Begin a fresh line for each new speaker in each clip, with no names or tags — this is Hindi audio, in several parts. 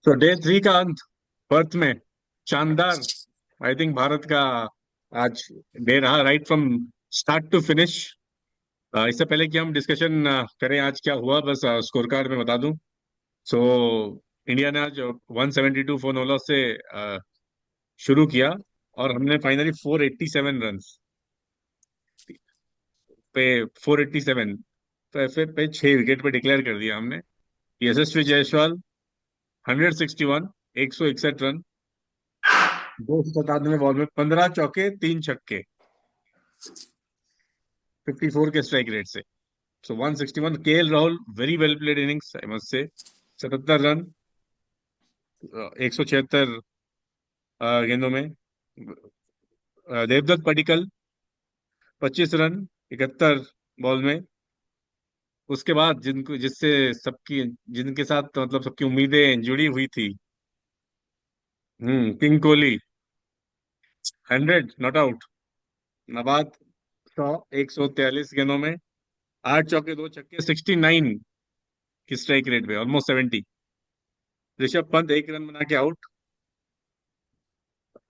तो डे 3 का अंत पर्थ में शानदार। आई थिंक भारत का आज डे रहा, right from start to finish. इससे पहले कि हम डिस्कशन करें आज क्या हुआ, बस स्कोर कार्ड में बता दूं। सो इंडिया ने आज 172 फोर नो लॉस से शुरू किया, और हमने फाइनली 487 रन पे 487 पे 6 विकेट पे डिक्लेयर कर दिया हमने। यशस्वी जायसवाल 161, 161 रन, 297 बॉल में 15 चौके 3 छक्के, 54 के स्ट्राइक रेट से। सो 161। KL Rahul very well played innings I must say. 77 run 176 गेंदों में। देवदत्त पडिक्कल 25 रन 71 बॉल में। उसके बाद जिनको जिससे सबकी जिनके साथ मतलब सबकी उम्मीदें जुड़ी हुई थी, किंग कोहली 100 नॉट आउट। नबाद 100, 143 गेंदों में, 8 चौके 2 छक्के, 69 की स्ट्राइक रेट पे, ऑलमोस्ट 70। ऋषभ पंत 1 रन बना के आउट।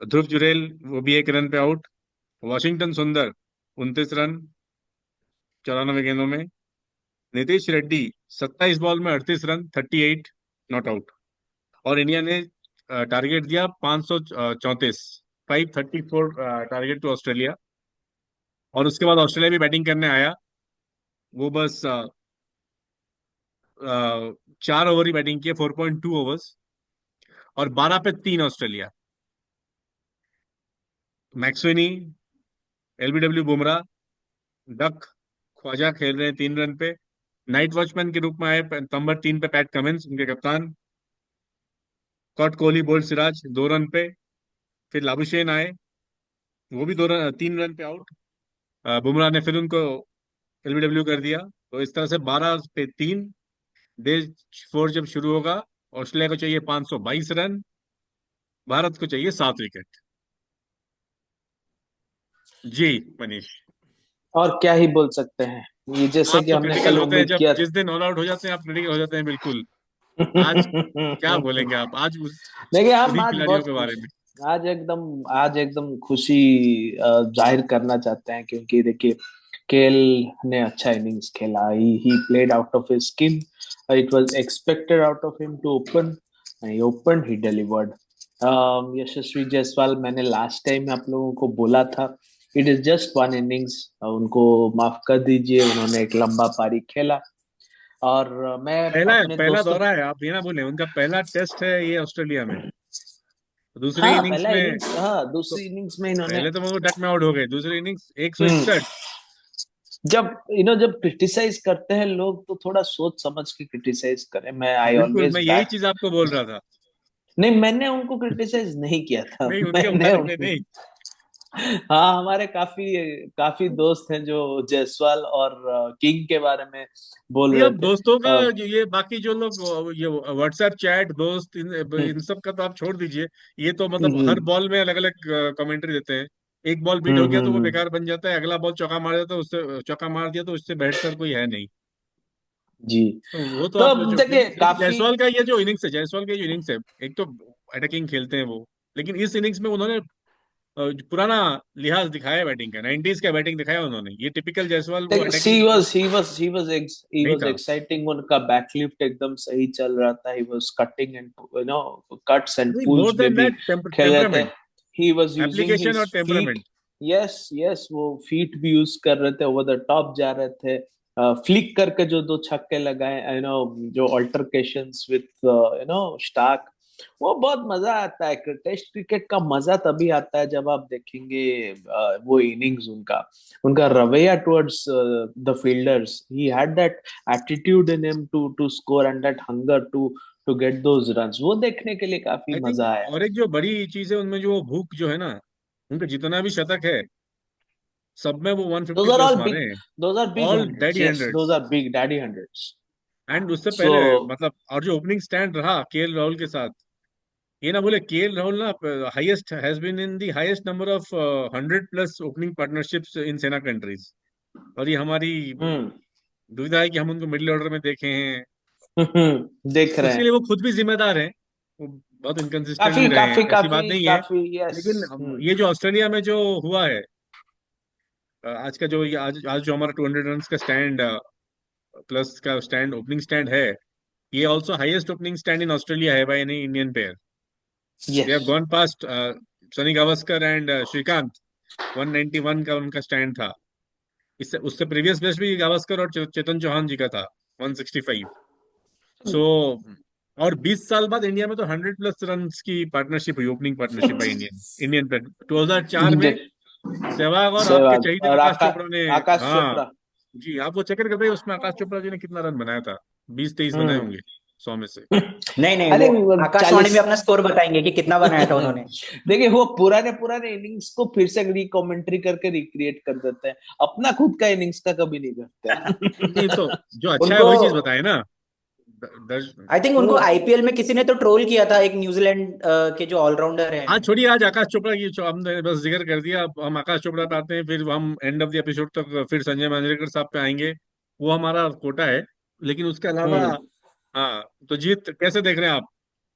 ध्रुव जुरैल वो भी 1 रन पे आउट। वॉशिंगटन सुंदर 29 रन 94 गेंदों में। नीतीश रेड्डी 27 बॉल में 38 रन, 38 नॉट आउट। और इंडिया ने टारगेट दिया 534, 534 टारगेट टू ऑस्ट्रेलिया। और उसके बाद ऑस्ट्रेलिया भी बैटिंग करने आया। वो बस 4 ओवर ही बैटिंग किए, 4.2 ओवर्स, और 12 पे 3 Australia. McSweeney, LBW Bumrah, duck, Khawaja खेल रहे हैं 3 रन पे। नाइट वॉचमैन के रूप में आए नंबर 3 पे पैट कमिंस, उनके कप्तान। Scott Kohli bowled Siraj 2 run पे। फिर लाबुशेन आए, वो भी 3 रन पे आउट। बुमराह ने फिर उनको LBW कर दिया। तो इस तरह से 12 पे 3। डे 4 जब शुरू होगा, ऑस्ट्रेलिया को चाहिए 522 रन, भारत को चाहिए 7 विकेट। जी मनीष,
और क्या ही बोल सकते हैं। ये जैसे
आप
कि
तो
हमने
क्रिटिकल
कल
होते हैं,
उम्मीद
जब
किया
जिस दिन ऑल आउट हो जाते हैं आप क्रिटिकल हो जाते हैं बिल्कुल। आज क्या बोलेंगे आप आज
देखिए हम
उन्हीं
आज
खिलाड़ियों
बहुत
के बारे
खुश
में?
आज एकदम खुशी जाहिर करना चाहते हैं, क्योंकि देखिए केएल ने अच्छा इनिंग्स खेला। He played out of his skin. It was expected out of him to open, he open, he delivered. Yashasvi Jaiswal, मैंने लास्ट टाइम आप लोगों को बोला था, it is just one innings, उनको माफ कर दीजिए, उन्होंने एक लंबा पारी खेला। और मैं अपने
पहला
दोस्तों,
दौरा है, आप ये ना बोले, उनका पहला टेस्ट है ये ऑस्ट्रेलिया में। दूसरी
हाँ
इनिंग्स
पहला
में
इनिंग्स, हाँ
तो
दूसरी इनिंग्स में इन्होंने,
पहले तो वो डक में आउट हो गए, दूसरी इनिंग्स
हम्म
161।
जब जब क्रिटिसाइज करते हैं लोग, तो थोड़ा सोच समझ के क्रिटिसाइज करें। मैं आई
बिल्कुल,
ऑलवेज
मैं यही
बैक।
चीज आपको बोल रहा था।
नहीं, मैंने उनको क्रिटिसाइज नहीं किया था।
नहीं, उनके
मैंने
बारे में
उन...
नहीं।
हाँ, हमारे काफी काफी दोस्त हैं जो जायसवाल और किंग के बारे में बोल
नहीं,
रहे
अब
थे।
दोस्तों का ये बाकी जो लोग ये व्हाट्सएप चैट दोस्त
हम्म,
इन सब का तो आप छोड़ दीजिए। ये तो मतलब हर
हम्म,
बॉल में अलग अलग कमेंट्री देते हैं। एक बॉल बीट हो
हम्म,
गया तो वो
हम्म,
बेकार बन जाता है, अगला बॉल चौका मार जाता है, उससे चौका मार दिया तो उससे बेहतर कोई है नहीं।
जी।
तो वो तो
तो
आप
अब
जो,
देखिए
लेकिन
काफी,
जायसवाल का ये जो इनिंग्स है, जायसवाल की जो इनिंग्स है, एक तो अटैकिंग खेलते हैं वो, लेकिन इस इनिंग्स में उन्होंने जो पुराना लिहाज दिखाया है बैटिंग का, 90s का बैटिंग दिखाया उन्होंने। ये टिपिकल जायसवाल वो
सी
अटैकिंग
वाज ही
नहीं
वाज
था।
एक्साइटिंग। उनका बैकलिफ्ट एकदम सही चल रहा था। He was cutting and cuts and
नहीं, मोर
पुल्स में
देन
भी
दैट
खेल रहे थे।
Temperament,
he was using
application
his
और
फीट।
टेम्परामेंट।
यस, यस, वो फीट भी यूज कर रहे थे, ओवर द टॉप जा रहे थे। फ्लिक करके जो दो छक्के लगाए, जो अल्टरकेशंस विथ स्टार्क, वो बहुत मजा आता है। टेस्ट क्रिकेट का मजा तभी आता है जब आप देखेंगे वो इनिंग्स, उनका उनका रवैया towards the fielders. He had that attitude in him to score, and that hunger to get those runs. वो देखने के लिए काफी
आई थिंक
मजा आया।
और एक जो बड़ी चीज है उनमें, जो वो भूख जो है ना, उनका जितना भी शतक है सब में वो one
Those
fifty
are
plus
all
मारे
big,
हैं।
those are big
all
hundreds.
Daddy
Yes, those
hundreds.
are big daddy hundreds.
And उससे पहले
So,
मतलब, और जो ओपनिंग स्टैंड रहा KL राहुल के साथ, ये ना बोले, KL राहुल ना highest has been in the highest number of 100+ opening partnerships in SENA countries. और ये हमारी
हम्म,
दुविधा है कि हम उनको मिडिल ऑर्डर में देखे हैं।
देख रहे
उसके
हैं।
लिए वो खुद भी जिम्मेदार हैं। वो बहुत इनकंसिस्टेंट
काफी
भी रहे हैं,
काफी
ऐसी बात
काफी
नहीं है।
काफी, यस।
लेकिन ये जो ऑस्ट्रेलिया में जो हुआ है, आज का जो ये आज जो हमारा 200 रन का स्टैंड प्लस का स्टैंड, ओपनिंग स्टैंड है, ये also highest opening stand in Australia है by any Indian pair. They
yes.
Have gone past Sunny Gavaskar and Srikanth. 191 का उनका स्टैंड था। इससे उससे प्रीवियस बेस्ट भी गावस्कर और चेतन चौहान जी का था, 165। सो और 20 साल बाद इंडिया में तो 100+ रन की पार्टनरशिप हुई, opening partnership by Indian Indian pair. 2004 में सहवाग और आपके
सहवाग
शहीद
और
आकाश चोपड़ा ने।
आकाश
हाँ
चोपड़ा।
जी, आप वो चेक करते उसमें आकाश चोपड़ा जी ने कितना रन बनाया था? 20-23 बनाए
हम्म।
होंगे 100 में से।
नहीं नहीं,
आई
वो
थिंक
आकाशवाणी
40।
में अपना स्कोर बताएंगे कि कितना बनाया था उन्होंने।
देखिए वो पुराने पुराने इनिंग्स को फिर से रिकमेंट्री करके रिक्रिएट कर देते हैं, अपना खुद का इनिंग्स का कभी नहीं करते हैं।
नहीं तो जो अच्छा है
उनको,
वही चीज बताए ना। दर्श
आई थिंक उनको
हम्म।
आईपीएल में किसी ने तो ट्रोल किया था, एक न्यूजीलैंड के जो ऑलराउंडर हैं।
आज छोड़िए, आज आकाश चोपड़ा की जो हमने बस जिक्र कर दिया, अब हम आकाश चोपड़ा पे आते हैं, फिर हम एंड ऑफ द एपिसोड तक फिर संजय मांजरेकर साहब पे आएंगे। वो हमारा कोटा है। लेकिन उसके अलावा,
हम्म।
हाँ, तो जीत कैसे देख रहे हैं आप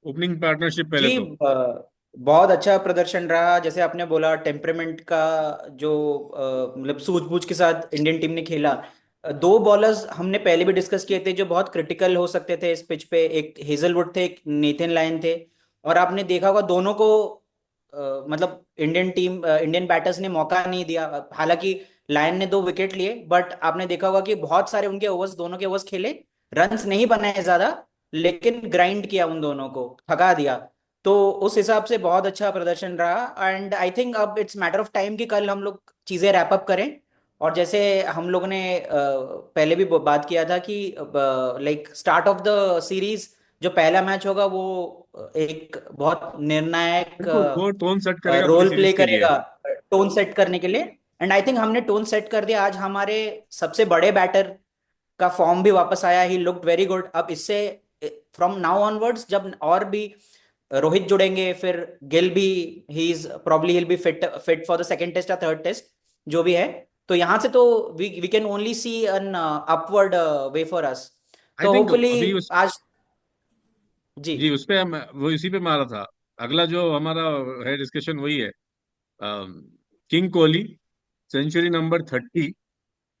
ओपनिंग पार्टनरशिप पहले
जी,
तो?
बहुत अच्छा प्रदर्शन रहा, जैसे आपने बोला टेम्परमेंट का, जो मतलब सूझबूझ के साथ इंडियन टीम ने खेला। दो बॉलर्स हमने पहले भी डिस्कस किए थे जो बहुत क्रिटिकल हो सकते थे इस पिच पे, एक हेजलवुड थे, एक नेथन लायन थे। और आपने देखा होगा दोनों को मतलब इंडियन बैटर्स ने मौका नहीं दिया। हालांकि लायन ने 2 विकेट लिए, बट आपने देखा होगा कि बहुत सारे उनके ओवर्स, दोनों के ओवर्स खेले, रन्स नहीं बनाए ज्यादा, लेकिन ग्राइंड किया उन दोनों को, थका दिया। तो उस हिसाब से बहुत अच्छा प्रदर्शन रहा। एंड आई थिंक अब इट्स मैटर ऑफ टाइम कि कल हम लोग चीजें रैप अप करें। और जैसे हम लोग ने पहले भी बात किया था कि like start of the series जो पहला मैच होगा वो एक बहुत निर्णायक
बिल्कुल, वो टोन सेट करेगा पूरी
रोल प्ले
सीरीज के लिए।
करेगा टोन सेट करने के लिए। एंड आई थिंक हमने टोन सेट कर दिया। आज हमारे सबसे बड़े बैटर का फॉर्म भी वापस आया, ही लुक्ड वेरी गुड। अब इससे फ्रॉम नाउ ऑनवर्ड्स जब और भी रोहित जुड़ेंगे, फिर गिल भी, he is probably will be fit fit for the second test या थर्ड टेस्ट जो भी है। तो यहां से तो we can only see an upward way for us.
I
तो
थिंक
होपफुली
अभी
आज, जी।
जी, उस पे वो इसी पे मारा था। अगला जो हमारा है डिस्कशन वही है, किंग कोहली सेंचुरी नंबर 30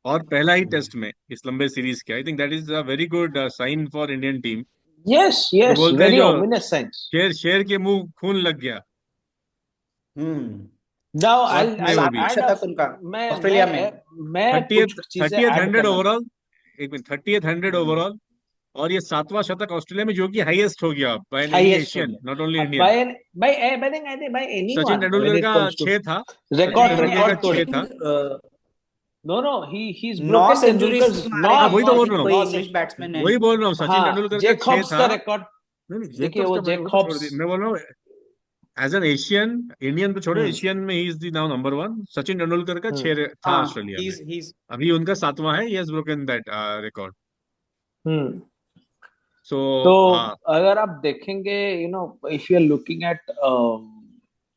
और पहला ही टेस्ट में इस लंबे सीरीज के। I think that is a very good sign for Indian team.
Yes
जो
यस,
बोलते हैं,
वेरी
जो
ओमिनस साइंस।
शेर शेर के मुंह खून लग गया,
हम्म।
नाउ
फर्स्ट में वो भी।
7वां
ऐड
शतक उनका ऑस्ट्रेलिया में।
मैं कुछ
30th
चीजें
30th
ऐड
100
करना।
ओवरऑल। एक मिनट, 30th 100 ओवरऑल। और ये 7वां शतक ऑस्ट्रेलिया में, जो कि हाईएस्ट हो गया बाय एनी
हाईएस्ट हो
एशियन, नॉट ओनली
गया
Indian.
By by I think by
Sachin
anyone when
Tendulkar
it
का
कम्स टू
6 था। सचिन
रिकॉर्ड
नहीं नहीं,
तेंदुलकर
रिकॉर्ड
का
आई
6
तोड़े।
था।
थिंक
नो ही he's
9
broken
सेंचुरीज
Tendulkar's
मारे
हाँ,
हैं,
वही तो
आई
बोल
नौ
रहा
थिंक
हूँ,
कोई
9 से।
इंग्लिश बैट्समैन है।
वही बोल रहा हूँ, सचिन
हाँ,
तेंदुलकर का 6
जेकॉब्स
था।
का रिकॉर्ड।
नहीं नहीं,
देखिए
जेकब्स
वो
का मैं वो तो छोड़ दी,
जेकॉब्स।
मैं बोल रहा हूँ एज एन एशियन, इंडियन तो छोड़ो,
हम्म।
एशियन में he is the now number 1। Sachin Tendulkar का
हम्म।
6 था
हाँ,
ऑस्ट्रेलिया में।
he's
अभी उनका 7वां है, he has broken that record.
Hmm.
So
तो
हाँ,
अगर आप देखेंगे, if you are looking at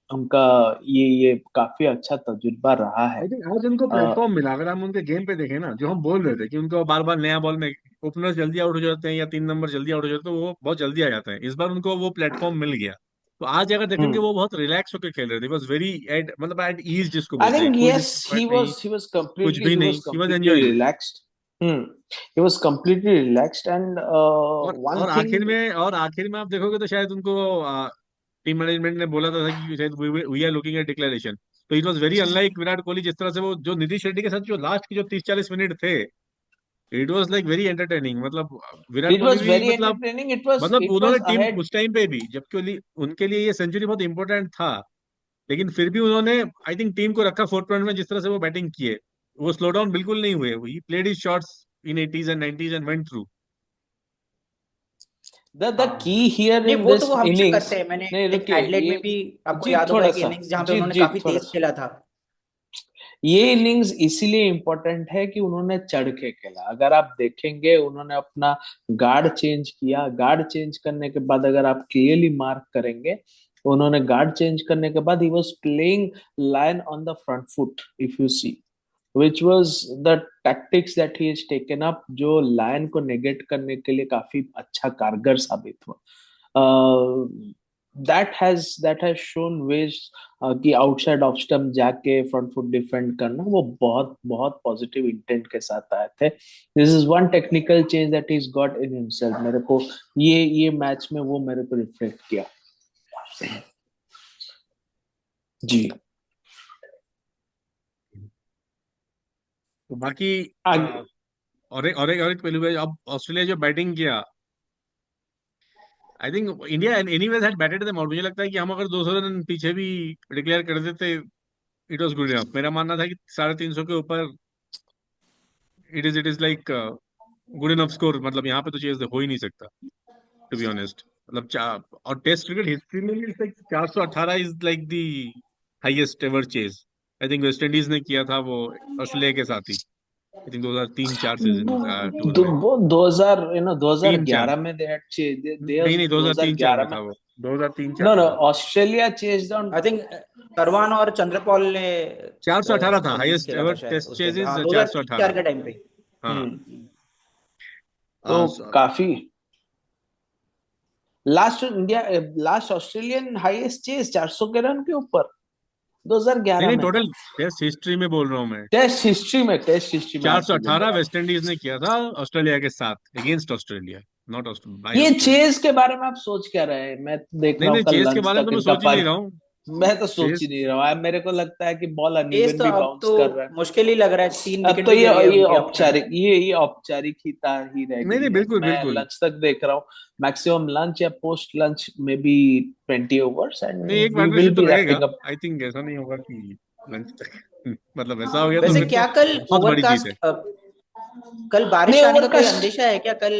उनका, ये काफी अच्छा तजुर्बा रहा है।
आई थिंक आज उनको प्लेटफॉर्म मिला। अगर हम उनके गेम पे देखें ना, जो हम बोल रहे थे कि उनको बार बार नया बॉल में ओपनर्स जल्दी आउट हो जाते हैं या 3 नंबर जल्दी आउट हो जाते हैं, तो वो बहुत जल्दी आ जाते हैं, इस बार उनको वो प्लेटफॉर्म मिल गया। तो आज अगर देखेंगे,
हम्म।
वो बहुत रिलैक्स होकर खेल रहे थे, बस वेरी एट, मतलब एट ईज जिसको
I
बोलते हैं,
think
कोई
yes,
डिस्कम्फर्ट नहीं,
he was
कुछ
completely
भी
he
नहीं,
was
he was
completely
enjoying.
relaxed. Hmm. He was completely relaxed, and one
और
thing.
आखिर में आप देखोगे तो शायद उनको टीम मैनेजमेंट ने बोला था कि शायद we are looking at declaration. तो it was very unlike Virat Kohli, जिस तरह से वो जो नीतीश रेड्डी के साथ जो लास्ट की जो 30-40 मिनट थे, it was like very entertaining. मतलब विराट
It
कोहली
was
भी,
very entertaining.
मतलब
It
उन्होंने
was
टीम
ahead.
उस टाइम पे भी, जबकि उनके लिए ये सेंचुरी बहुत इंपॉर्टेंट था, लेकिन फिर भी उन्होंने आई थिंक टीम को रखा फोर्थ पॉइंट में। जिस तरह से वो बैटिंग किए, वो स्लो डाउन बिल्कुल नहीं हुए, he played his shots in 80s and 90s and went through.
The
हाँ,
key here
नहीं
in
वो तो
this
वो हमेशा
innings.
करते हैं। मैंने
नहीं
लाइक
रुकिए,
एडलेड में
ये
भी आपको
जीत
याद होगा
थोड़ा
एक
सा,
इनिंग्स जहां पे
जीत
उन्होंने
जीत
काफी
थोड़ा
तेज
सा।
खेला था।
ये इनिंग्स इसीलिए इम्पोर्टेंट है कि उन्होंने चढ़ के खेला। अगर आप देखेंगे, उन्होंने अपना गार्ड चेंज किया। गार्ड चेंज करने के बाद अगर आप क्लियरली मार्क करेंगे, उन्होंने गार्ड चेंज करने के बाद he was playing Lyon on the front foot, if you see, which was the tactics that he has taken up, जो लायन को नेगेट करने के लिए काफी अच्छा कारगर साबित हुआ। दैट हैज शोन वेज कि आउटसाइड ऑफ स्टंप जाके फ्रंट फुट डिफेंड करना वो बहुत बहुत पॉजिटिव इंटेंट के साथ आए थे. This is one technical change that is got in himself. मेरे को ये मैच में वो मेरे को रिफ्लेक्ट किया जी.
तो बाकी
आगे
और एक पहलू है. अब ऑस्ट्रेलिया जो बैटिंग किया, I think India anyways had batted them out. मुझे लगता है कि हम अगर 200 रन पीछे भी डिक्लेयर कर देते, इट वाज गुड इनफ. मेरा मानना था कि 350 के ऊपर it is like good enough score. मतलब यहाँ पे तो चेज हो ही नहीं सकता, टू बी ऑनेस्ट. मतलब और टेस्ट क्रिकेट हिस्ट्री में भी like 418 is like the highest ever chase. I think West Indies ने किया था वो ऑस्ट्रेलिया के साथ ही. आई थिंक 2003-4 सीजन टूर में,
वो 2000
3-4.
2011 में दे हैड दे
नहीं नहीं, 2003-4 में
2011 में.
था वो. 2003-4
नो
में
नो
था.
Australia chased on.
I think करवान और चंद्रपॉल ने
418 था
इनिंग्स
हाईएस्ट
खेला था
एवर
शायद
टेस्ट
उस टाइम पे.
चेजेस.
हाँ,
418.
2004 के टाइम पे.
हाँ.
तो
so-
काफी लास्ट ऑस्ट्रेलियन हाईएस्ट चेज 400 के रन के ऊपर
नहीं
2011
नहीं,
में था.
टोटल टेस्ट हिस्ट्री में बोल रहा हूँ मैं.
टेस्ट हिस्ट्री में आपकी जो
418
बात.
वेस्ट इंडीज ने किया था ऑस्ट्रेलिया के साथ, अगेंस्ट ऑस्ट्रेलिया, नॉट बाय
ये
ऑस्ट्रेलिया.
चेज के बारे में आप सोच क्या रहे हैं? मैं तो देख
नहीं
रहा हूँ
नहीं,
कल
चेस के
लंच
बारे में
तक
तो मैं
इनका
सोच ही नहीं रहा हूँ.
मैं तो सोच ही
चेस
नहीं रहा हूँ. मेरे को लगता है कि बॉल
केस
अनइवन
तो
भी
अब
बाउंस
तो
कर रहा है.
मुश्किल ही लग रहा है. 3
अब
विकेट
तो
भी गिरी है
ये
उनके अपने.
औपचारिक ही रह
नहीं
गई
नहीं,
है.
बिल्कुल
मैं
बिल्कुल.
लंच तक देख रहा हूँ. मैक्सिमम लंच या पोस्ट लंच में भी 20 ओवर्स एंड
नहीं, एक
वी विल
पार्टनरशिप तो
बी
रहेगा.
Wrapping up.
आई थिंक ऐसा नहीं होगा कि लंच तक मतलब ऐसा हो गया तो
वैसे
फिर तो
क्या कल
बहुत बड़ी जीत है.
ओवरकास्ट, कल
नहीं
बारिश आने का कोई
ओवरकास्ट
अंदेशा है क्या? कल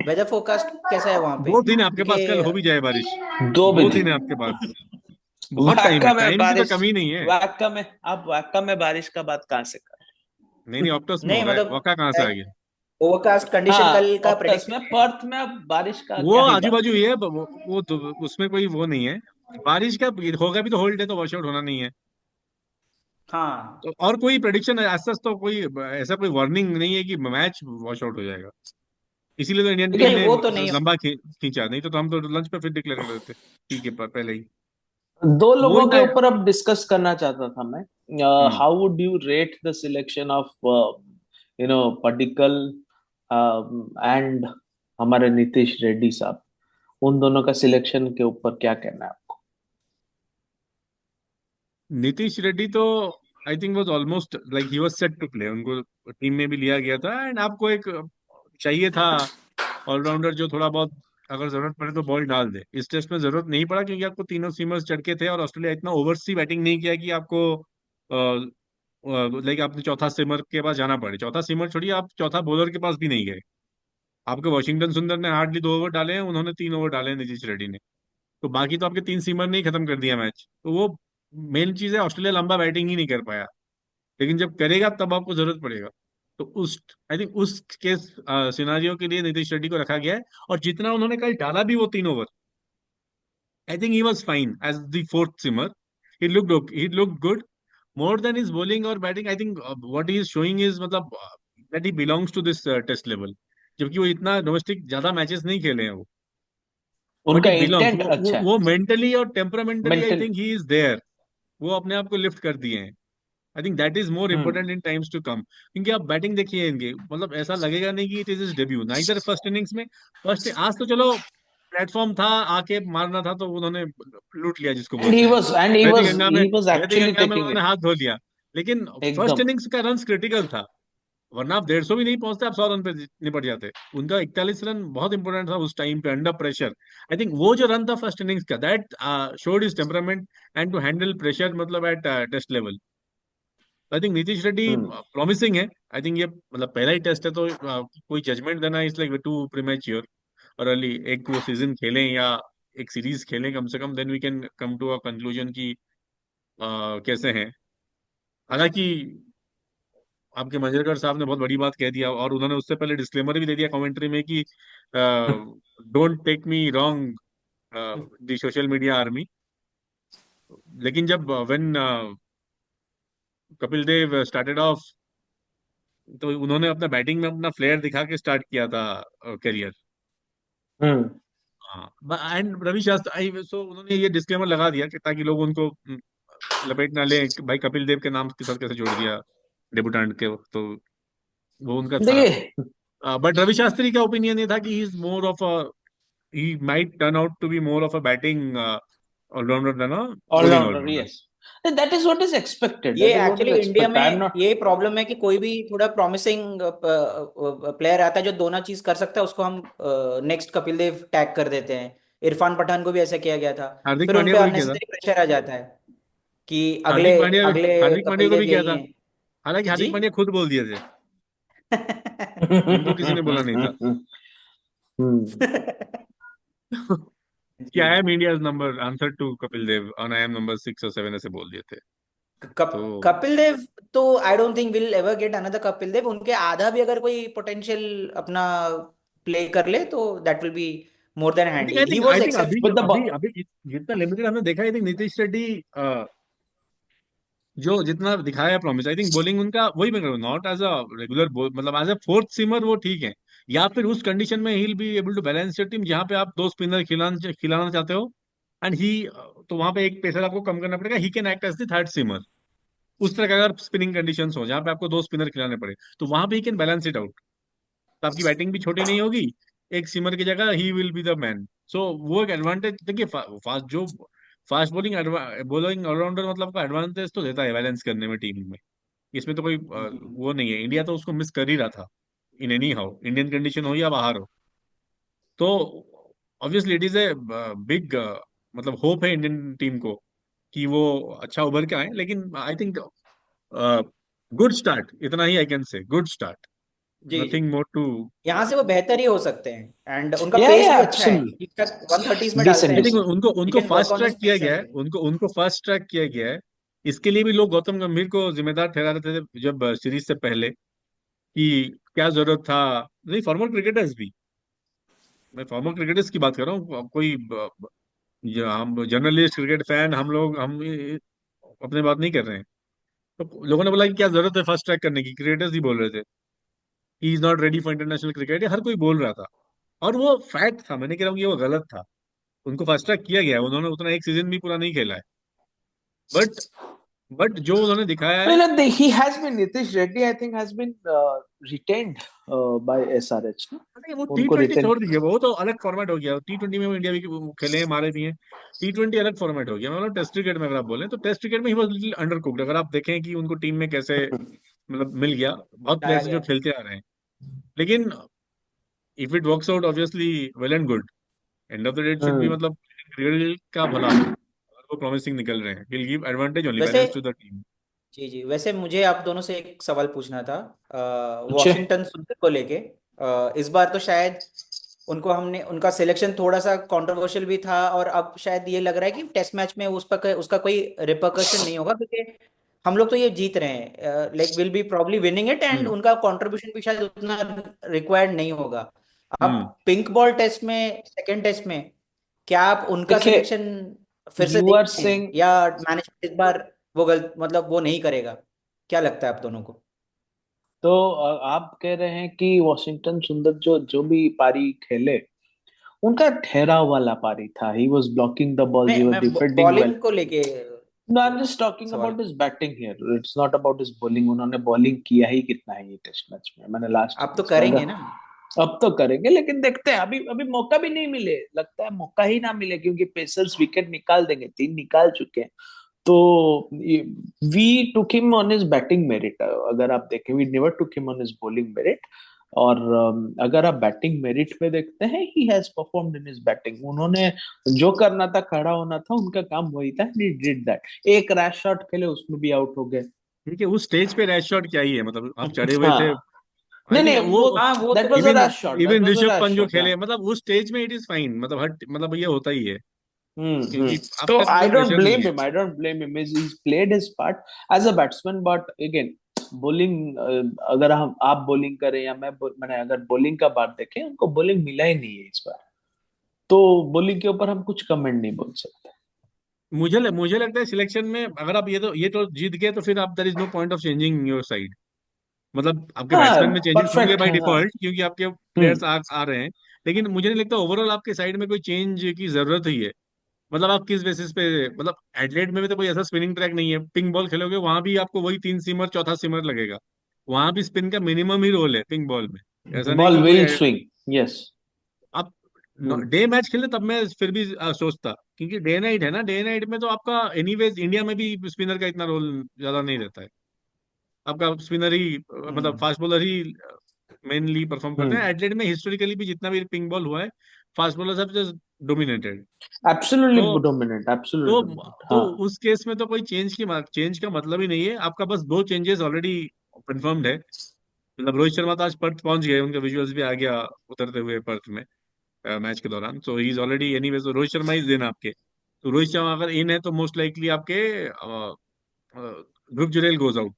वेदर फोरकास्ट कैसा है वहां पे?
2 दिन आपके
क्योंकि
पास, कल हो भी जाए बारिश.
2 बजे
2 दिन है आपके पास, बहुत टाइम है.
वाका में
टाइम की तो
बारिश.
कमी नहीं है.
वाका में बारिश का बात कहाँ से कर.
नहीं नहीं, ऑप्टस में हो
नहीं
रहा है,
मतलब
वका कहाँ से आ गया?
ओवरकास्ट कंडीशन
हाँ
कल का
ऑप्टस में
प्रेडिक्ट है.
पर्थ में अब बारिश का
वो
क्या ही
आजू
बात
बाजू
कर.
ही है. वो तो, उसमें कोई वो नहीं है. बारिश का होगा भी तो होल्ड है, तो वॉश आउट होना नहीं है.
हाँ,
तो और कोई प्रेडिक्शन ऐसा तो कोई ऐसा कोई वार्निंग नहीं है कि मैच वॉश आउट हो जाएगा. इसीलिए तो इंडियन टीम
नहीं
ने
वो तो नहीं.
लंबा खींचा. नहीं तो हम तो लंच पे फिर डिक्लेयर कर देते, ठीक है, पहले ही.
दो
वो
लोगों के
इतना.
ऊपर अब डिस्कस करना चाहता था मैं.
Hmm.
How would you rate the selection of Padikkal and हमारे नीतीश रेड्डी साहब. उन दोनों का सिलेक्शन के ऊपर क्या कहना है आपको?
नीतीश रेड्डी तो I think was almost like he was set to play. उनको टीम में भी लिया गया था. एंड आपको एक चाहिए था ऑलराउंडर जो थोड़ा बहुत अगर जरूरत पड़े तो बॉल डाल दे. इस टेस्ट में जरूरत नहीं पड़ा क्योंकि आपको तीनों सीमर्स चढ़ के थे और ऑस्ट्रेलिया इतना ओवरसी बैटिंग नहीं किया कि आपको लाइक आपने चौथा सीमर के पास जाना पड़े. चौथा सीमर छोड़िए, आप चौथा बॉलर के पास भी नहीं गए. आपके वॉशिंगटन सुंदर ने हार्डली 2 ओवर डाले हैं, उन्होंने 3 ओवर डाले हैं नीतीश रेड्डी ने. तो बाकी तो आपके 3 सीमर ने ही खत्म कर दिया मैच. तो वो मेन चीज है, ऑस्ट्रेलिया लंबा बैटिंग ही नहीं कर पाया. लेकिन जब करेगा तब आपको जरूरत पड़ेगा. तो उस आई थिंक उस केस सिनारियो के लिए नीतीश रेड्डी को रखा गया है. और जितना उन्होंने कल डाला भी वो 3 over, I think he was fine as the fourth seamer. He looked good more than his bowling और batting. I think what he is showing is मतलब that he belongs to this test level. जबकि वो इतना डोमेस्टिक ज्यादा मैचेस नहीं खेले हैं वो. बट ही
उनका
बिलोंग्स,
इंटेंट अच्छा है.
वो मेंटली और temperamentally I
mental.
Think he is there. वो अपने आप को लिफ्ट कर दिए हैं. I think that is more
hmm.
Important in times to come. क्योंकि आप बैटिंग देखिए इनके, मतलब ऐसा लगेगा नहीं कि इट इज इज डेब्यू ना इधर फर्स्ट इनिंग्स में. फर्स्ट आज तो चलो प्लेटफॉर्म था, आके मारना था तो उन्होंने लूट लिया जिसको
एंड ही
बोलते हैं.
वाज एंड ही
वैदिक
वाज
गंगा में,
ही वाज
वैदिक
एक्चुअली
गंगा में
टेकिंग
उन्होंने
इट.
हाथ धो लिया. लेकिन फर्स्ट
एकदम.
इनिंग्स का रन क्रिटिकल था. वरना आप 150 भी नहीं पहुंचते, आप 100 रन पे निपट जाते. उनका 41 रन बहुत इंपॉर्टेंट था उस टाइम पे अंडर प्रेशर. आई थिंक वो जो रन था फर्स्ट इनिंग्स का, that showed his temperament and to handle pressure, मतलब at test level. I think Nitish Reddy
hmm.
Promising है. आई थिंक ये मतलब पहला ही टेस्ट है तो कोई जजमेंट देना इज लाइक टू प्रीमेच्योर. और अली एक वो सीजन खेलें या एक सीरीज खेलें कम से कम, then we can come to a conclusion की कैसे हैं. हालांकि आपके मंजरेकर साहब ने बहुत बड़ी बात कह दिया और उन्होंने उससे पहले डिस्क्लेमर भी दे दिया कमेंट्री में कि don't take me wrong the social media army. लेकिन जब when Kapil Dev started off, तो उन्होंने अपना बैटिंग में अपना फ्लेयर दिखा के स्टार्ट किया था करियर.
हम्म.
हाँ, एंड रवि शास्त्री सो उन्होंने ये डिस्क्लेमर लगा दिया कि ताकि लोग उनको लपेट ना ले कि भाई कपिल देव के नाम के साथ कैसे जोड़ दिया डेब्यूटेंट के, तो वो उनका था।
देखिए
बट रवि शास्त्री का ओपिनियन ये था कि he is more of a, he might turn out to be more of a batting all-rounder than a bowling
allrounder,
all-rounder.
Yes, that is what is expected,
ये
that is what is
actually India
expected, I am
में
नॉट।
ये प्रॉब्लम है कि कोई भी थोड़ा प्रॉमिसिंग प्लेयर आता है जो दोनों चीज कर सकता है, उसको हम नेक्स्ट कपिल देव टैग कर देते हैं। इरफान पठान को भी ऐसा किया गया था,
हार्दिक
फिर उन
पांड्या
पे
को भी किया था।
अननेसेसरी प्रेशर आ जाता है कि अगले अगले
हार्दिक पांड्या
कपिल
को
देव
भी किया
यही
था।
हैं।
हालांकि
जी।
हार्दिक पांड्या खुद बोल दिए थे, उनको किसी ने बोला नहीं था। कि आई
जी।
Am India's number answer to Kapil Dev और आई एम नंबर 6 और 7 ऐसे बोल दिए थे। तो
कपिल देव तो I don't think will ever get another Kapil Dev. उनके आधा भी अगर कोई पोटेंशियल अपना प्ले कर ले तो that will be more than
I think
handy.
I
he
think I
was
think अभी
एक्सेप्शनल।
जो
विद द
अभी अभी जितना लिमिटेड हमने देखा, आई थिंक नीतीश रेड्डी जो जितना दिखाया है प्रॉमिस, आई थिंक बॉलिंग उनका वही मैं करूँ नॉट एज अ रेगुलर मतलब एज अ फोर्थ सीमर वो ठीक है। या फिर उस कंडीशन में ही be able to balance your team जहां पे आप दो स्पिनर खिलाना खिलाना चाहते हो, एंड ही, तो वहां पे एक पेसर आपको कम करना पड़ेगा, he can act as the third seamer. उस तरह का अगर स्पिनिंग कंडीशंस हो जहां पे आपको दो स्पिनर खिलाने पड़े, तो वहां पे he can balance it out. तो आपकी बैटिंग भी छोटी नहीं होगी, एक सीमर की जगह he will be the man. So वो एक एडवांटेज देखिए, फास्ट जो फास्ट बॉलिंग बॉलिंग ऑलराउंडर मतलब का एडवांटेज तो देता है बैलेंस करने में टीम में। इसमें तो कोई वो नहीं है। इंडिया तो उसको मिस कर ही रहा था in any how, Indian condition हो या बाहर हो। तो obviously it is a big मतलब होप है इंडियन टीम को कि वो अच्छा उभर के आए, लेकिन आई थिंक गुड स्टार्ट, इतना ही I can say, good start,
जी जी।
Nothing more to.
यहाँ से वो बेहतर ही हो सकते हैं एंड उनका
या
पेस भी अच्छा है,
एब्सोल्युटली,
ठीक ठाक 130s में डालते
डिसेंट
आई
हैं
थिंक
वो।
डिसेंट।
उनको
ही
उनको
can work
fast
on
track
his
किया
पेस
गया
एज
है,
वेल।
उनको फास्ट ट्रैक किया गया है। इसके लिए भी लोग गौतम गंभीर को जिम्मेदार ठहरा रहे थे जब सीरीज से पहले, कि क्या जरूरत था। नहीं, फॉर्मर क्रिकेटर्स भी, मैं फॉर्मर क्रिकेटर्स की बात कर रहा हूँ, कोई हम जर्नलिस्ट क्रिकेट फैन हम लोग हम अपने बात नहीं कर रहे हैं। तो लोगों ने बोला कि क्या जरूरत है फास्ट ट्रैक करने की, क्रिकेटर्स ही बोल रहे थे he is not ready for international cricket, हर कोई बोल रहा था। और वो फैक्ट था, मैंने कह रहा हूँ कि वो गलत था। उनको फास्ट ट्रैक किया गया है, उन्होंने उतना एक सीजन भी पूरा नहीं खेला है। बट जो उन्होंने दिखाया
I
है,
mean, he has been, Nitish Reddy, I think, has been retained by SRH. No?
अरे वो टी
उनको
ट्वेंटी
रिटेन,
छोड़ दीजिए, वो तो अलग फॉर्मेट हो गया। T20 में वो इंडिया भी वो खेले हैं, मारे भी हैं। T20 अलग फॉर्मेट हो गया। मतलब टेस्ट क्रिकेट में अगर आप बोलें तो टेस्ट क्रिकेट में he was little under cooked. अगर आप देखें कि उनको टीम में कैसे मतलब मिल गया, बहुत
लाया
प्लेयर्स जो
गया।
खेलते आ रहे हैं। लेकिन if it works out obviously well and good, end of the day it should be मतलब क्रिकेट का भला हो। अगर वो प्रॉमिसिंग निकल रहे हैं, विल गिव एडवांटेज ओनली
वैसे
बैलेंस टू द टीम।
जी जी, वैसे मुझे आप दोनों से एक सवाल पूछना था
पूछे।
वॉशिंगटन सुंदर को लेके। इस बार तो शायद उनको हमने उनका सिलेक्शन थोड़ा सा कंट्रोवर्शियल भी था, और अब शायद ये लग रहा है कि टेस्ट मैच में उस पर उसका कोई रिpercussion नहीं होगा, क्योंकि हम लोग तो ये जीत रहे हैं, like will be probably winning it, and
hmm.
उनका कंट्रीब्यूशन भी शायद उतना रिक्वायर्ड नहीं होगा। अब
हम्म।
पिंक बॉल टेस्ट में, सेकेंड टेस्ट में, क्या आप उनका
देखिए,
सिलेक्शन फिर से
यू आर
देखें,
सेइंग,
या मैनेजमेंट इस बार वो गलत मतलब वो नहीं करेगा? क्या लगता है आप दोनों को?
तो आप कह रहे हैं कि वॉशिंगटन सुंदर जो जो भी पारी खेले, उनका ठहराव वाला पारी था, he was blocking the ball, he was
मैं
डिफेंडिंग वेल।
बॉलिंग को लेके
no, I am just talking
सवाल।
About his batting here, it's not about his bowling. उन्होंने बॉलिंग किया ही कितना है ये टेस्ट मैच में, मैंने लास्ट
आप तो
मैच में,
करेंगे
अगर
ना?
अब तो करेंगे, लेकिन देखते हैं, अभी अभी मौका भी नहीं मिले, लगता है मौका ही ना मिले, क्योंकि पेसर्स विकेट निकाल देंगे, 3 निकाल चुके हैं। तो we took him on his batting merit, अगर आप देखें, we never took him on his bowling merit. और अगर आप बैटिंग मेरिट पे देखते हैं, he has performed in his batting. उन्होंने जो करना था, खड़ा होना था, उनका काम वही था, ही डिड दैट। एक रैश शॉट खेले, उसमें भी आउट हो गए।
ठीक है, उस स्टेज पे रैश शॉट क्या ही है, मतलब आप चढ़े हुए थे।
हाँ,
आई
नहीं
थिंक
नहीं,
वो
वो,
हाँ वो
दैट
तो
was a
even
rash shot, that
even
was a
Rishabh
rash
Pant जो
शॉट, या।
खेले, मतलब उस स्टेज में इट इज फाइन, मतलब हर मतलब ये होता ही है,
हम्म।
क्योंकि
तो
आपके
आई
कोई
डोंट
प्रेशर नहीं
ब्लेम
है।
Him, I don't blame him, he's played his part as a batsman, but again, bowling, अगर हम आप बॉलिंग करें या मैंने अगर बॉलिंग का बात देखें, उनको बॉलिंग मिला ही नहीं है इस बार, तो बॉलिंग के ऊपर हम कुछ कमेंट नहीं बोल सकते।
मुझे लगता है सिलेक्शन में अगर आप ये तो जीत गए, तो फिर आप there is no point of changing your side. मतलब आपके
हाँ,
बैट्समैन में चेंजेस होंगे
परफेक्ट
बाय
है, हाँ।
डिफॉल्ट, क्योंकि आपके
हम्म।
प्लेयर्स आ रहे हैं। लेकिन मुझे नहीं लगता ओवरऑल आपके साइड में कोई चेंज की जरूरत ही है। मतलब आप किस बेसिस पे, मतलब एडलेट में भी तो कोई ऐसा स्पिनिंग ट्रैक नहीं है, पिंक बॉल खेलोगे वहां भी आपको वही 3 सीमर चौथा सीमर लगेगा, वहां भी स्पिन का मिनिमम ही रोल है पिंक बॉल में। ऐसा नहीं
बॉल
कि कोई
विल स्विंग। यस।
आप डे मैच खेले तब मैं फिर भी सोचता, क्योंकि डे नाइट है ना, डे नाइट में तो आपका एनीवेज इंडिया में भी स्पिनर का इतना रोल ज्यादा नहीं रहता है। आपका स्पिनर ही मतलब फास्ट बॉलर ही मेनली परफॉर्म करते हैं।
हम्म।
एथलेट में हिस्टोरिकली भी जितना भी पिंक बॉल हुआ है, फास्ट बॉलर सब जस्ट डोमिनेटेड।
एब्सोल्युटली
तो
डोमिनेंट,
तो
एब्सोल्युटली डोमिनेंट।
तो
हाँ।
उस केस में तो कोई चेंज का मतलब ही नहीं है आपका, बस 2 चेंजेस ऑलरेडी कंफर्म्ड है। मतलब रोहित शर्मा तो आज पर्थ पहुंच गए, उनका विजुअल्स भी आ गया उतरते हुए पर्थ में मैच के दौरान। सो ही इज ऑलरेडी एनीवे, तो रोहित शर्मा इज इन आपके। तो रोहित शर्मा अगर इन है तो मोस्ट लाइकली आपके ध्रुव जुरैल गोज आउट,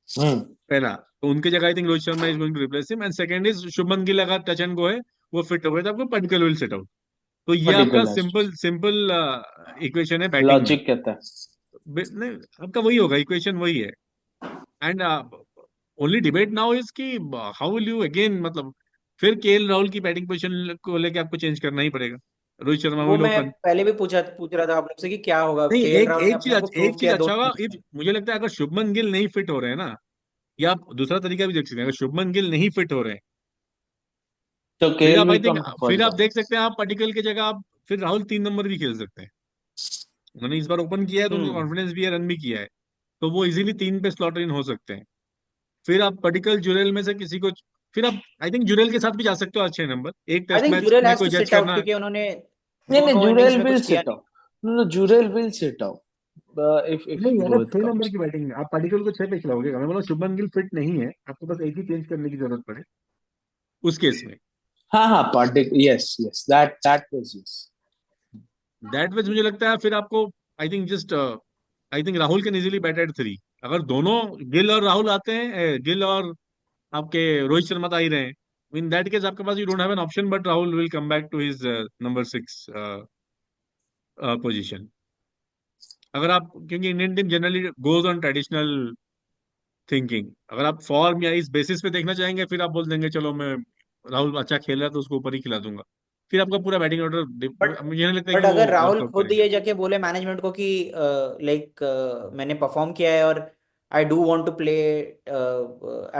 हम्म।
पहला। तो उनकी जगह I think Rohit Sharma is going to replace him, and second is Shubman Gill अगर टच एंड गो है, वो फिट हो गए तो आपको पडिक्कल विल सिट आउट। तो ये आपका
पर्टिकुलर
सिंपल सिंपल इक्वेशन है बैटिंग में।
लॉजिक कहता है।
नहीं, आपका वही होगा, इक्वेशन वही है। And only debate now is कि हाउ विल यू अगेन, मतलब फिर केएल राहुल की बैटिंग पोजीशन को लेके आपको चेंज करना ही पड़ेगा। रोहित शर्मा
वो
विल
मैं
ओपन।
पहले भी पूछ रहा था आप लोग से कि क्या होगा,
नहीं,
केएल
एक
राहुल ने
एक
अपने आप को
चीज
प्रूव
एक चीज
किया दो
अच्छा होगा
मैच में।
मुझे लगता है अगर शुभमन गिल नहीं फिट हो रहे हैं ना, या आप दूसरा तरीका भी देख सकते हैं, अगर शुभमन गिल नहीं फिट हो रहे हैं,
तो
फिर
केएल
आप I
will
think
come to
फिर
फर्स्ट
आप
डाउन।
देख सकते हैं, आप पटिकल की जगह आप फिर राहुल 3 नंबर भी खेल सकते हैं। उन्होंने इस बार ओपन किया है तो उनको
हम्म।
कॉन्फिडेंस भी है, रन भी किया है। तो वो इजीली 3 पे स्लॉट इन हो सकते हैं। फिर आप पटिकल जुरेल में से किसी को, फिर आप आई थिंक जुरेल के साथ भी जा सकते हो आज 6 नंबर, एक
आई
टेस्ट
थिंक
मैच
जुरेल
में
हैज
कोई
टू
जज
सिट आउट
करना है।
क्योंकि उन्होंने
नहीं नहीं,
दोनों इनिंग्स
जुरेल
में
विल
कुछ किया
सिट
नहीं।
Out. No, Jurel will sit out if
नहीं, अगर
रोहित
6 नंबर
कम्स।
की बैटिंग में आप पटिकल को 6 पे खिलाओगे, मैं बोला शुभमन गिल फिट नहीं है, आपको बस एक ही चेंज करने की जरूरत पड़े उस केस में।
हाँ हाँ, पार्टिक, yes yes, that was yes.
That way मुझे लगता है फिर आपको I think just I think Rahul can easily bat at 3। अगर दोनों गिल और राहुल आते हैं, गिल और आपके रोहित शर्मा तो आ ही रहे हैं, इन दैट केस आपके पास you don't have an option but Rahul will come back to his number 6 position. अगर आप, क्योंकि Indian team generally goes on traditional thinking, अगर आप फॉर्म या इस बेसिस पे देखना चाहेंगे, फिर आप बोल देंगे चलो मैं राहुल अच्छा खेल रहा है तो उसको ऊपर ही खिला दूंगा, फिर आपका पूरा बैटिंग
बट
ऑर्डर मुझे नहीं लगता है कि
बट
वो
अगर राहुल
वर्कआउट
खुद
करेगा।
ये जाके बोले मैनेजमेंट को कि लाइक मैंने परफॉर्म किया है और I do want to play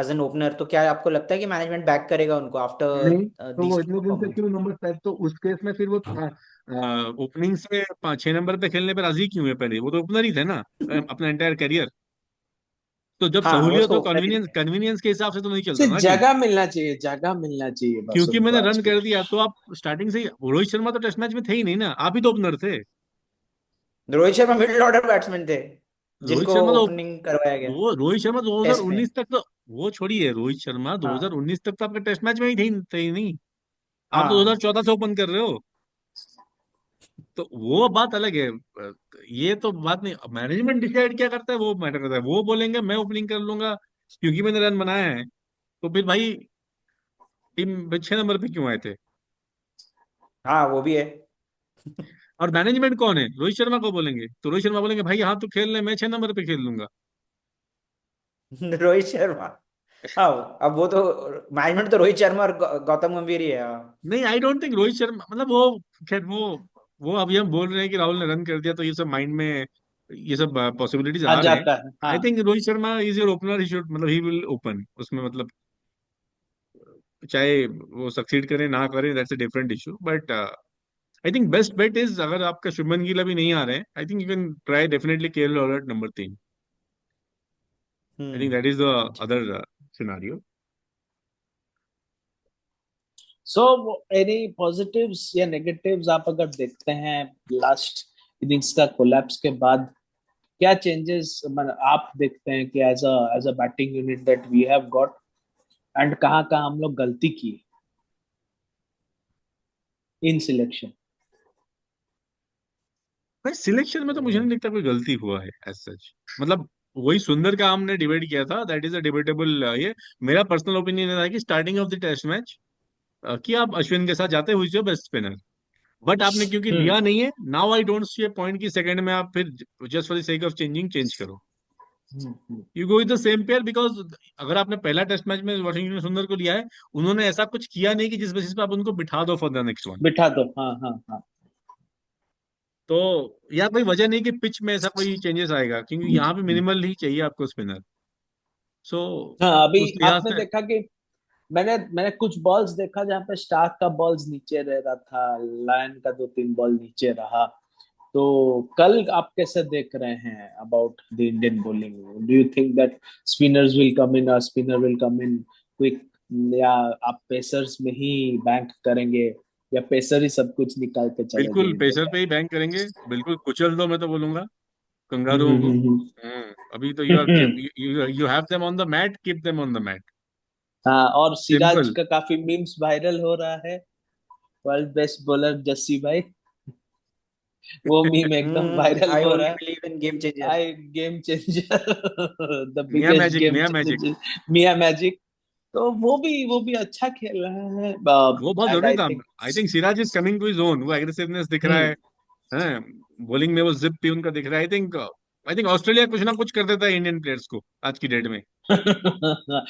as an opener, तो क्या आपको लगता है कि मैनेजमेंट बैक करेगा उनको
नहीं,
आफ्टर
तो
दीज
वो
टू
इतने दिन से
परफॉर्मेंस?
क्यों नंबर पे, तो उस केस में फिर वो ओपनिंग से 5-6 नंबर पे खेलने पे राजी क्यों है? पहले वो तो ओपनर ही थे ना अपना एंटायर करियर। तो जब
हाँ वो
सहूलियत
तो
हो,
ओपनर ही
कन्वीनियंस
थे।
कन्वीनियंस के हिसाब से तो नहीं चलता
सिर्फ
ना टीम।
जगह मिलना चाहिए, जगह मिलना चाहिए बस
क्योंकि
उनको
मैंने
आज
रन
के
कर
लिए।
दिया तो आप स्टार्टिंग से ही, रोहित शर्मा तो टेस्ट मैच में थे ही नहीं ना, आप ही तो ओपनर थे।
Rohit Sharma middle order batsman थे
रोहित
जिनको
शर्मा तो
ओपनिंग करवाया गया
वो रोहित शर्मा
टेस्ट में।
2019 तक तो, वो छोड़िए, रोहित शर्मा
हाँ
2019 तक तो आपके टेस्ट मैच में ही थे ही नहीं। आप तो
हाँ
2014 से ओपन कर रहे हो। तो वो बात अलग है। ये तो बात नहीं, मैनेजमेंट डिसाइड क्या करता है वो मैटर करता है। वो बोलेंगे मैं ओपनिंग कर लूंगा क्योंकि मैंने रन बनाया है, तो फिर भाई टीम 6 नंबर पे क्यों आए थे?
हाँ वो भी है।
और मैनेजमेंट कौन है? रोहित शर्मा को बोलेंगे तो रोहित शर्मा बोलेंगे भाई हाँ तू खेल ले, मैं 6 नंबर पे खेल लूंगा।
रोहित शर्मा। हाँ अब वो तो मैनेजमेंट तो रोहित शर्मा और गौतम गंभीर ही है। हाँ।
नहीं, आई डोंट थिंक रोहित शर्मा, मतलब वो, खैर वो अभी हम बोल रहे हैं कि राहुल ने रन कर दिया तो ये सब माइंड में ये सब पॉसिबिलिटीज
आ
आ रहे हैं।
जाता है,
आई
हाँ।
Think Rohit Sharma is your opener, he should, मतलब ही विल ओपन उसमें, मतलब चाहे वो सक्सीड करे ना करे that's a different issue, but I think best bet is, अगर आपका शुभमन गिल अभी नहीं आ रहे हैं, I think you can try definitely KL Rahul number 3। I think that is the
अच्छा।
Other scenario.
So any positives या नेगेटिव्स आप अगर देखते हैं लास्ट इनिंग्स का कोलैप्स के बाद, क्या चेंजेस आप देखते हैं कि as a batting unit that we have got, and कहाँ कहाँ हम लोग गलती की इन सिलेक्शन?
भाई सिलेक्शन में तो मुझे नहीं लगता कोई गलती हुआ है एज सच। मतलब वही सुंदर का हमने डिबेट किया था, दैट इज अ डिबेटेबल ये। मेरा पर्सनल ओपिनियन था कि starting of the test match कि आप अश्विन के साथ जाते हुए जो बेस्ट स्पिनर, बट आपने क्योंकि लिया
हम्म।
नहीं है, now I don't see a point की सेकंड में आप फिर just for the sake of changing change करो। You go with the same pair, because अगर आपने पहला टेस्ट मैच में वाशिंगटन सुंदर को लिया है, उन्होंने ऐसा कुछ किया नहीं कि जिस बेसिस पे आप उनको बिठा दो फॉर द नेक्स्ट वन।
बिठा दो, हाँ हाँ हाँ।
तो या कोई वजह नहीं कि पिच में ऐसा कोई चेंजेस आएगा, क्योंकि यहाँ पे मिनिमल ही चाहिए आपको स्पिनर। सो
हाँ, अभी
उस लिहाज
आपने
से
देखा कि मैंने मैंने कुछ बॉल्स देखा जहाँ पे स्टार्क का बॉल्स नीचे रह रहा था, लायन का 2-3 बॉल नीचे रहा। तो कल आप कैसे देख रहे हैं about the Indian bowling? Do you think that spinners will come in, spinner will come in quick, या आप पेसर्स में ही बैंक करेंगे, या पेसर ही सब कुछ निकाल के चले
बिल्कुल
जाएंगे?
पेसर पे ही बैंक करेंगे, बिल्कुल कुचल दो, मैं तो बोलूंगा
हम्म
कंगारुओं को।
हम्म हम्म
अभी तो
hmm.
You have them on the mat, keep them on the mat.
हाँ, और सिराज
सिंपल।
का काफी मीम्स वायरल हो रहा है, वर्ल्ड बेस्ट बॉलर जस्सी भाई। वो मीम एकदम वायरल
आई
हो रहा
ओनली
है।
Believe in game changer.
I game changer, the
Miyan
biggest
magic,
game
Miyan magic.
Changer, Miyan magic. तो वो भी अच्छा खेल रहा है,
वो बहुत
एंड
जरूरी
आई
था।
Think.
I think Siraj is coming to his own, वो एग्रेसिवनेस दिख रहा
हम्म।
है। बॉलिंग में वो जिप भी उनका दिख रहा है। आई थिंक ऑस्ट्रेलिया कुछ ना कुछ कर देता है इंडियन प्लेयर्स को आज की डेट में।
पंप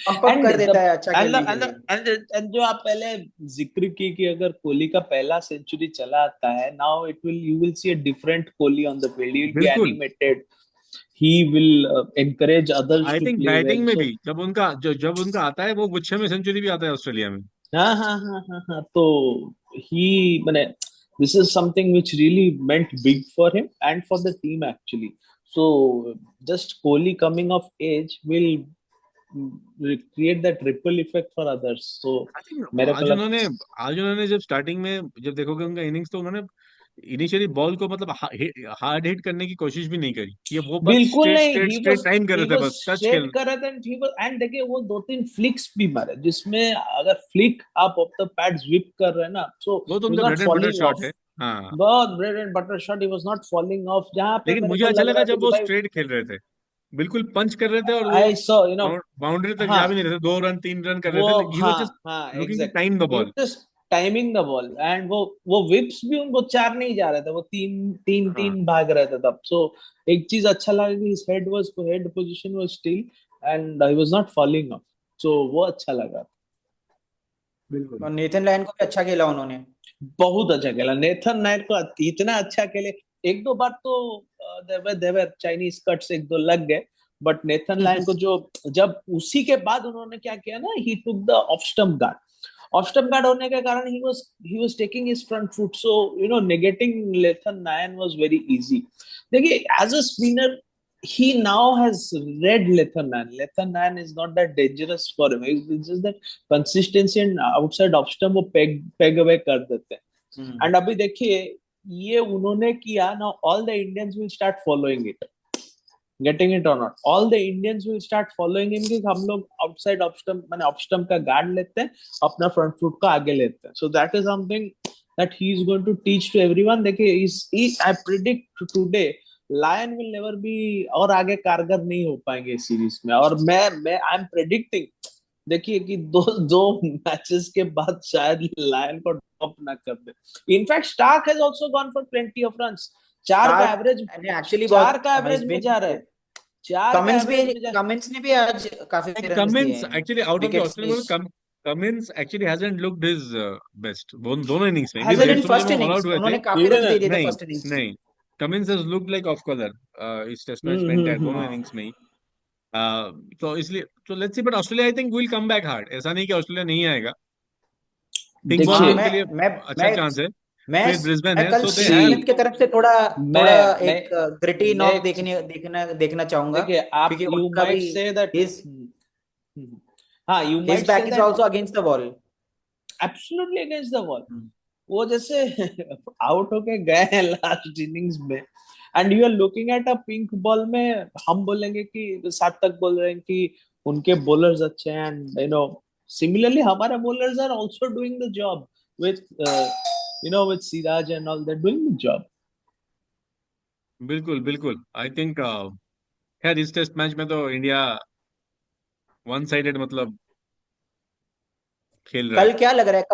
अप
एंड
कर देता
द
है अच्छा
एंड
खेलने के
एंड
लिए।
एंड जो आप पहले जिक्र की कि अगर कोहली का पहला सेंचुरी चला आता है, now it will you will see a different Kohli on the field, he will be
बिल्कुल।
Animated, he will encourage others
I
to
think
play
batting
well.
में
So
भी जब उनका आता है, वो गुच्छे में सेंचुरी भी आता है ऑस्ट्रेलिया में।
हाँ हाँ हाँ हाँ हाँ, तो he मैंने this is something which really meant big for him and for the team actually. So just Kohli coming of age will create that ripple effect for others. So
I think
मेरे को लग
आज उन्होंने जब स्टार्टिंग में जब देखोगे उनका इनिंग्स, तो उन्होंने इनिशियली बॉल को मतलब हार्ड हिट करने की कोशिश भी नहीं करी। ये वो बस
बिल्कुल
स्ट्रेट
नहीं,
स्ट्रेट स्ट्रेट टाइम कर
ही
रहे थे,
वाज
बस टच
स्ट्रेट
खेल।
कर रहा था, एंड देखिए वो 2-3 फ्लिक्स भी मारे, जिसमें अगर फ्लिक आप ऑफ द पैड whip कर रहे हैं ना, सो
वो तो
ही वाज
उनका
not
bread and butter
falling
shot
of.
है। हाँ।
बहुत bread and butter shot, he was not falling of, जहां पे
लेकिन
मेरे
मुझे
को
अच्छा
लग
लगा
रहा था
जब
कि
वो
भाई
स्ट्रेट खेल रहे थे, बिल्कुल पंच कर रहे थे, और वो
आई सॉ
बाउंड्री तक
हाँ
जा भी नहीं रहे थे, 2 रन 3 रन कर रहे
वो,
थे। ही वाज जस्ट
हाँ हाँ
looking to
exactly,
time the
he
ball.
Was just timing the ball, and वो विप्स भी उनको 4 नहीं जा रहे थे, वो तीन तीन
हाँ
तीन भाग रहे थे तब। सो एक चीज अच्छा लगा कि his head position was still, and he was not falling off. So वो अच्छा लगा।
बिल्कुल।
और नेथन लायन को भी अच्छा खेला उन्होंने।
बहुत अच्छा खेला नेथन नायर को, इतना अच्छा खेले। एक दो बार तो देवर चाइनीज कट्स एक दो लग गए, बट नेथन लायन को जो, जब उसी के बाद उन्होंने क्या किया ना, he took the off stump guard होने के कारण he was taking his front foot, so negating Nathan Lyon was very easy. देखिए as a spinner, he now has read Lethan Nayan. Lethan Nayan is not that dangerous for him. It's just that consistency and outside off stump वो peg away कर देते हैं।
हम्म।
एंड अभी देखिए ये उन्होंने किया ना, all the Indians will start following it, getting it और not, all the Indians will start following him, कि हम लोग आउटसाइड ऑफ स्टंप माने ऑफ स्टंप का गार्ड लेते हैं, अपना फ्रंट फुट को आगे लेते हैं। So that is something that he is going to teach to everyone. देखिए I predict today Lyon will never be और आगे कारगर नहीं हो पाएंगे इस सीरीज में, और मैं आई एम प्रेडिक्टिंग, देखिए कि दो दो मैचेस के बाद शायद लायन को ड्रॉप ना कर दे। In fact Starc has also gone for 20 off runs,
Starc ने एक्चुअली बहुत
4 का
हैज
एवरेज में
बीन।
जा रहा है, 4 का एवरेज में जा।
कमिंस ने भी आज काफी रन्स दिए
कमिंस
हैं।
Actually out of the
wickets
Australian
नहीं।
Ball, Cummins actually hasn't looked his best दोनों इनिंग्स में भी।
हैजल इन
150 पे जब
फर्स्ट
वो ऑल आउट
इनिंग्स
हुए थे।
उन्होंने काफी रन्स दे
इवन
दिए थे
नहीं,
फर्स्ट इनिंग्स में।
नहीं, Cummins has looked like of colour इस टेस्ट मैच में एंटायर दोनों
हम्म।
इनिंग्स में ही। तो इसलिए तो let's see, but Australia I think will come back hard. ऐसा नहीं कि ऑस्ट्रेलिया नहीं आएगा। पिंक बॉल
हाँ
में
देखिए
उनके लिए
मैं
अच्छा
मैं
चांस है।
मैं
फिर ब्रिस्बेन
मैं
है,
कल
सो दे हैव।
स्मिथ की तरफ से थोड़ा थोड़ा
मैं
एक ग्रिटी नॉक
नेक्स्ट,
देखने देखना देखना चाहूंगा,
देखिए आप,
क्योंकि
यू
उनका भी
माइट से दैट,
हिज
हाँ यू
हिज
माइट से
back is
that
also against the ball.
Absolutely against the wall. वो जैसे आउट होके गए हैं लास्ट इनिंग्स में, and you are looking at a pink ball में, हम बोलेंगे कि सार्थक बोल रहे हैं कि उनके बॉलर्स अच्छे हैं, एंड सिमिलरली हमारे bowlers are also doing the job with with Siraj and all, they doing the job.
बिल्कुल बिल्कुल। आई थिंक खैर इस टेस्ट मैच में तो इंडिया वन साइडेड मतलब खेल रहा है।
कल क्या लग रहा है,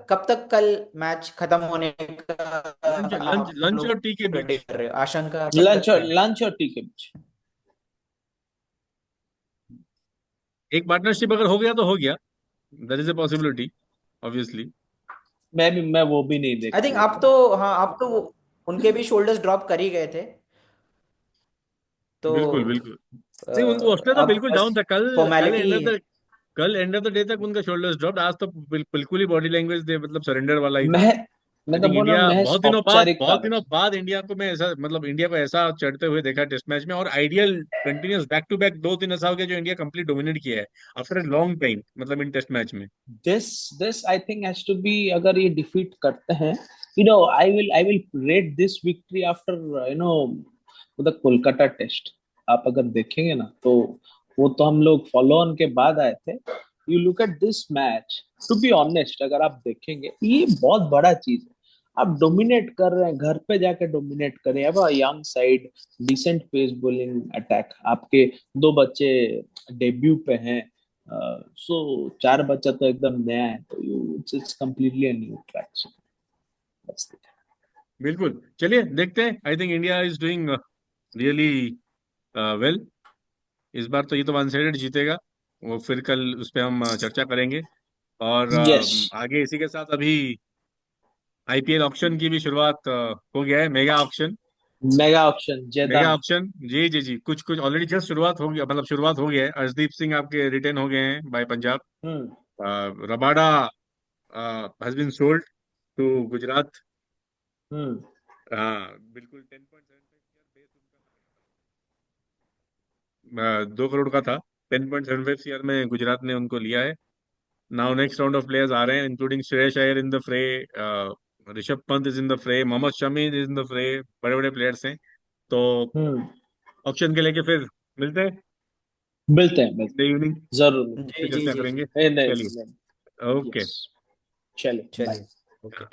कब तक कल मैच खत्म होने का
लंच
मतलब
लंच
आप
लंच
लोग
और टी के बीच।
प्रेडिक्ट कर रहे हो, आशंका कब तक है?
लंच और टी के बीच।
एक पार्टनरशिप अगर हो गया तो हो गया, there is a possibility obviously.
मैं वो भी नहीं देख
आई थिंक
रहा
आप
था।
तो, हाँ आप तो उनके भी शोल्डर्स ड्रॉप कर ही गए थे, तो
बिल्कुल बिल्कुल। नहीं, उसने तो
अब
बिल्कुल
बस
डाउन था कल। कल
फॉर्मेलिटी।
एंड ऑफ द कल एंड ऑफ द डे तक उनका शोल्डर्स ड्रॉप्ड। आज तो बिल्कुल ही बॉडी लैंग्वेज दे मतलब सरेंडर वाला ही था।
मैं
आई
मैं तो
थिंक
बोल रहा हूँ,
इंडिया
महज औपचारिक
बहुत
कारण।
दिनों बाद इंडिया को मैं ऐसा मतलब इंडिया को ऐसा चढ़ते हुए देखा टेस्ट मैच में। और ideal continuous back to back 2-3 ऐसा हो गया जो इंडिया कंप्लीट डोमिनेट किया है आफ्टर अ लॉन्ग टाइम, मतलब इन टेस्ट मैच में।
This this I think has to be, अगर ये डिफीट करते हैं, I will rate this victory after the Kolkata test. आप अगर देखेंगे ना तो वो तो हम लोग फॉलो ऑन के बाद आए थे। You look at this match, to be honest, अगर आप देखेंगे ये बहुत बड़ा चीज है। आप डोमिनेट कर रहे हैं, घर पे जाके डोमिनेट करें, अब young side, decent pace bowling attack, आपके दो बच्चे डेब्यू पे हैं, सो चार बच्चा तो एकदम नया है, तो you it's completely a new track.
बिल्कुल, चलिए देखते हैं। I think India is doing really well. इस बार तो ये तो वन साइडेड जीतेगा। वो फिर कल उस पर हम चर्चा करेंगे। और
यस।
आगे इसी के साथ अभी आईपीएल ऑक्शन की भी शुरुआत हो गया है, mega auction.
Mega auction
mega
जयदान।
ऑप्शन, जी जी जी, कुछ कुछ ऑलरेडी जस्ट शुरुआत हो गया, मतलब शुरुआत हो गया है। अर्शदीप सिंह आपके रिटेन हो गए हैं by Punjab.
Hmm.
Rabada has been sold to Gujarat.
Hmm.
हाँ बिल्कुल, 10.75 बेस 2 करोड़ का था। 10.75 में गुजरात ने उनको लिया है। Now next round of players आ रहे हैं, including Shreyas Iyer in the fray, Rishabh Pant is in the fray, Mohammed Shami is in the fray. बड़े बड़े प्लेयर्स हैं। तो
हम्म।
ऑक्शन के लेके फिर मिलते हैं
मिलते हैं, मिलते
इन द इवनिंग,
हैं, जरूर
जी
फिर
जी
चर्चा
जी जी।
करेंगे।
नहीं नहीं
चलिए,
नहीं।
ओके।
यस। चलिए, बाय।
चलिए। ओके।